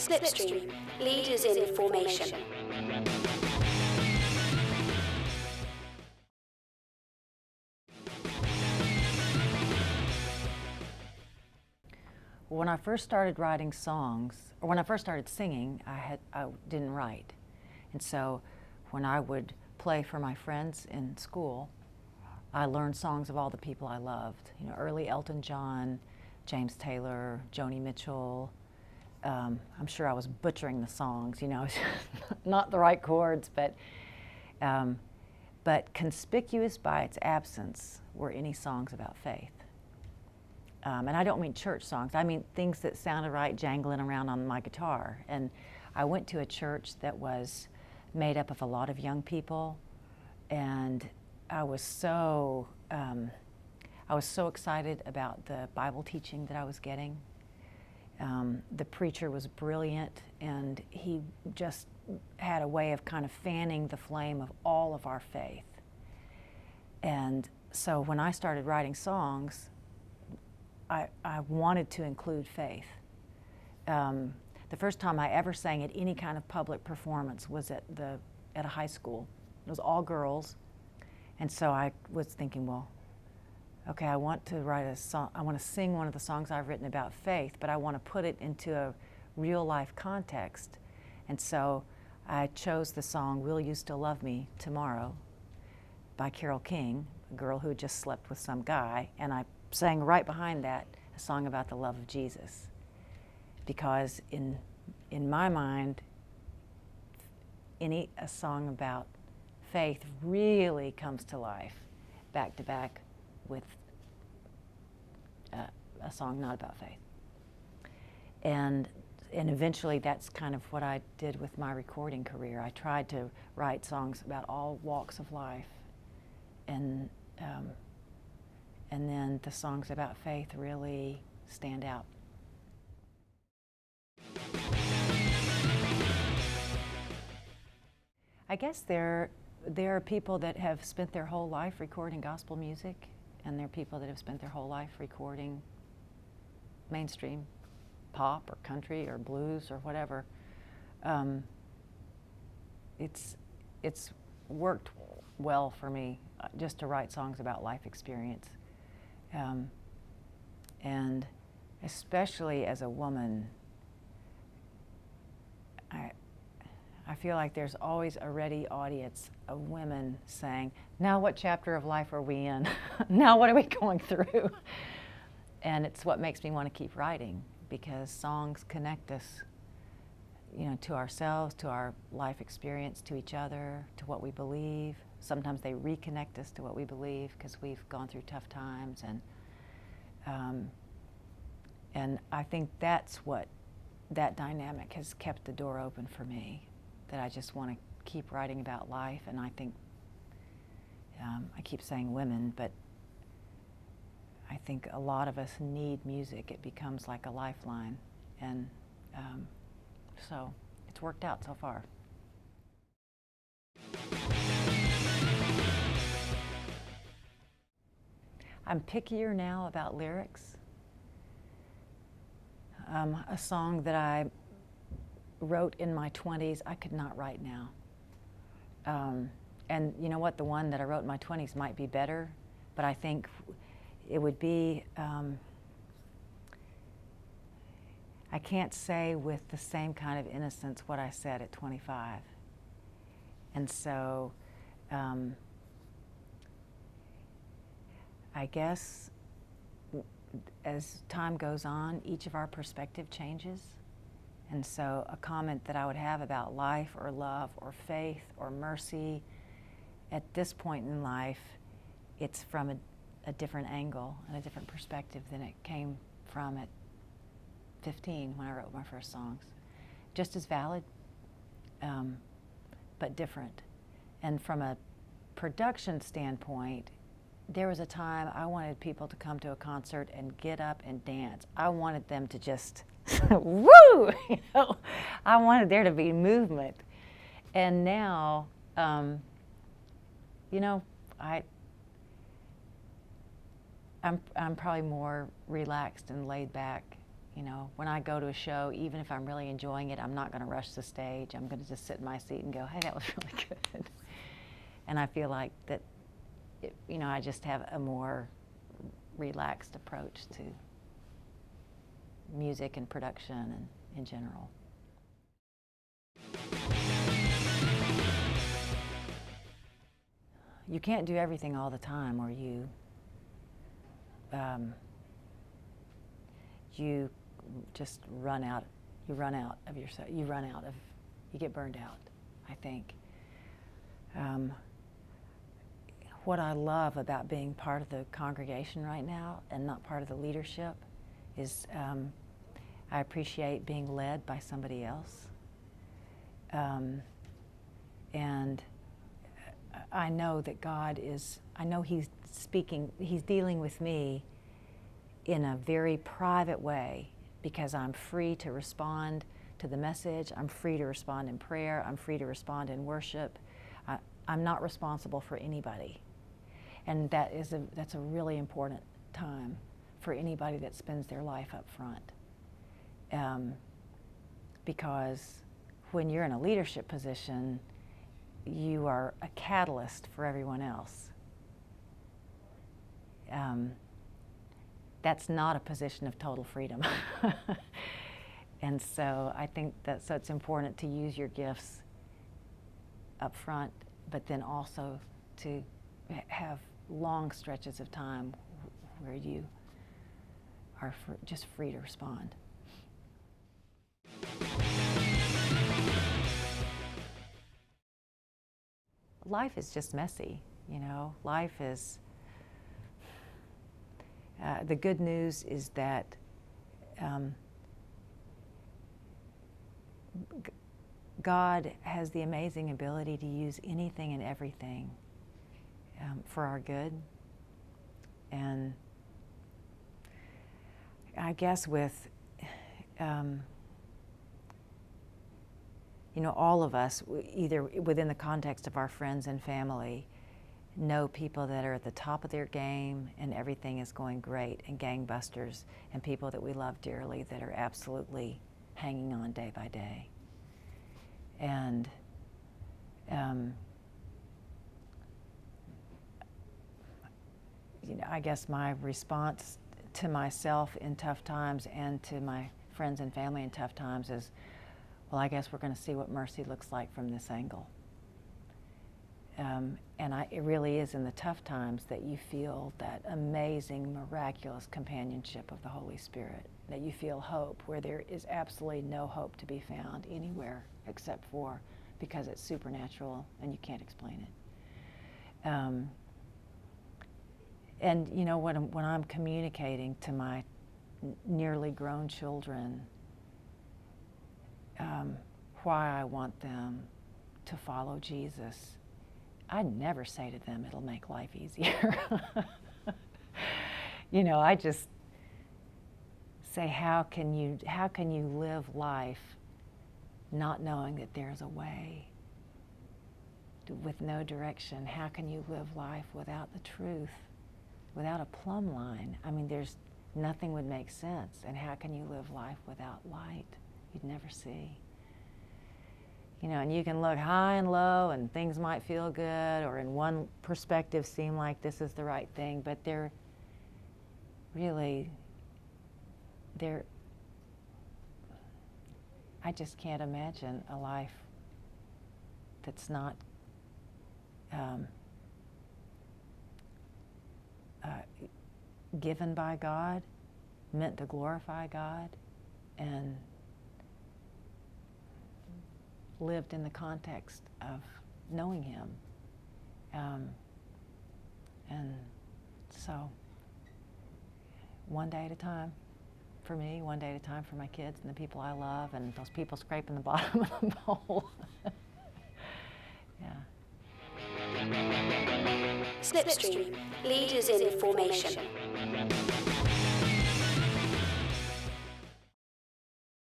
Slipstream, leaders in formation. When I first started writing songs, or when I first started singing, I didn't write. And so when I would play for my friends in school, I learned songs of all the people I loved. You know, early Elton John, James Taylor, Joni Mitchell. I'm sure I was butchering the songs, you know, not the right chords, but conspicuous by its absence were any songs about faith. And I don't mean church songs, I mean things that sounded right jangling around on my guitar. And I went to a church that was made up of a lot of young people, and I was so excited about the Bible teaching that I was getting. The preacher was brilliant, and he just had a way of kind of fanning the flame of all of our faith. And so when I started writing songs, I wanted to include faith. The first time I ever sang at any kind of public performance was at a high school. It was all girls, and so I was thinking, well, okay, I want to write a song. I want to sing one of the songs I've written about faith, but I want to put it into a real life context. And so I chose the song "Will You Still Love Me Tomorrow" by Carole King, a girl who had just slept with some guy, and I sang right behind that a song about the love of Jesus, because in my mind, a song about faith really comes to life back to back with a song not about faith. And eventually that's kind of what I did with my recording career. I tried to write songs about all walks of life, and then the songs about faith really stand out. I guess there are people that have spent their whole life recording gospel music, and there are people that have spent their whole life recording mainstream pop or country or blues or whatever. It's worked well for me just to write songs about life experience. And especially as a woman, I feel like there's always a ready audience of women saying, now what chapter of life are we in? Now what are we going through? And it's what makes me want to keep writing, because songs connect us, you know, to ourselves, to our life experience, to each other, to what we believe. Sometimes they reconnect us to what we believe because we've gone through tough times, and I think that's what that dynamic has kept the door open for me, that I just want to keep writing about life. And I think I keep saying women, but I think a lot of us need music. It becomes like a lifeline, and so it's worked out so far. I'm pickier now about lyrics. A song that I wrote in my 20s, I could not write now. And you know what, the one that I wrote in my 20s might be better, but I think it would be, I can't say with the same kind of innocence what I said at 25. And so, I guess as time goes on, each of our perspective changes. And so a comment that I would have about life or love or faith or mercy, at this point in life, it's from a different angle and a different perspective than it came from at 15 when I wrote my first songs. Just as valid, but different. And from a production standpoint, there was a time I wanted people to come to a concert and get up and dance. I wanted them to just, woo! You know, I wanted there to be movement. And now, you know, I'm probably more relaxed and laid back, You know, when I go to a show, even if I'm really enjoying it, I'm not going to rush the stage. I'm going to just sit in my seat and go, hey, that was really good. And I feel like that, you know, I just have a more relaxed approach to music and production and in general. You can't do everything all the time, or you just run out. You run out of yourself. You get burned out, I think. What I love about being part of the congregation right now and not part of the leadership is I appreciate being led by somebody else. And I know that God is, I know He's speaking, He's dealing with me in a very private way, because I'm free to respond to the message, I'm free to respond in prayer, I'm free to respond in worship. I'm not responsible for anybody. And that's a really important time for anybody that spends their life up front. Because when you're in a leadership position, you are a catalyst for everyone else. That's not a position of total freedom. And so I think so it's important to use your gifts up front, but then also to have long stretches of time where you are just free to respond. Life is just messy, you know. Life is, the good news is that God has the amazing ability to use anything and everything for our good. And I guess with, you know, all of us, either within the context of our friends and family, know people that are at the top of their game and everything is going great and gangbusters, and people that we love dearly that are absolutely hanging on day by day. And you know, I guess my response to myself in tough times and to my friends and family in tough times is, well, I guess we're going to see what mercy looks like from this angle. It really is in the tough times that you feel that amazing, miraculous companionship of the Holy Spirit, that you feel hope where there is absolutely no hope to be found anywhere except for because it's supernatural and you can't explain it. And you know, when I'm communicating to my nearly grown children why I want them to follow Jesus, I never say to them, it'll make life easier. You know, I just say, how can you live life not knowing that there's a way, with no direction? How can you live life without the truth, without a plumb line? I mean, nothing would make sense. And how can you live life without light? You'd never see. You know, and you can look high and low and things might feel good, or in one perspective seem like this is the right thing, but I just can't imagine a life that's not given by God, meant to glorify God, and lived in the context of knowing Him. And so, one day at a time for me, one day at a time for my kids and the people I love, and those people scraping the bottom of the bowl. Yeah. Slipstream, leaders in formation.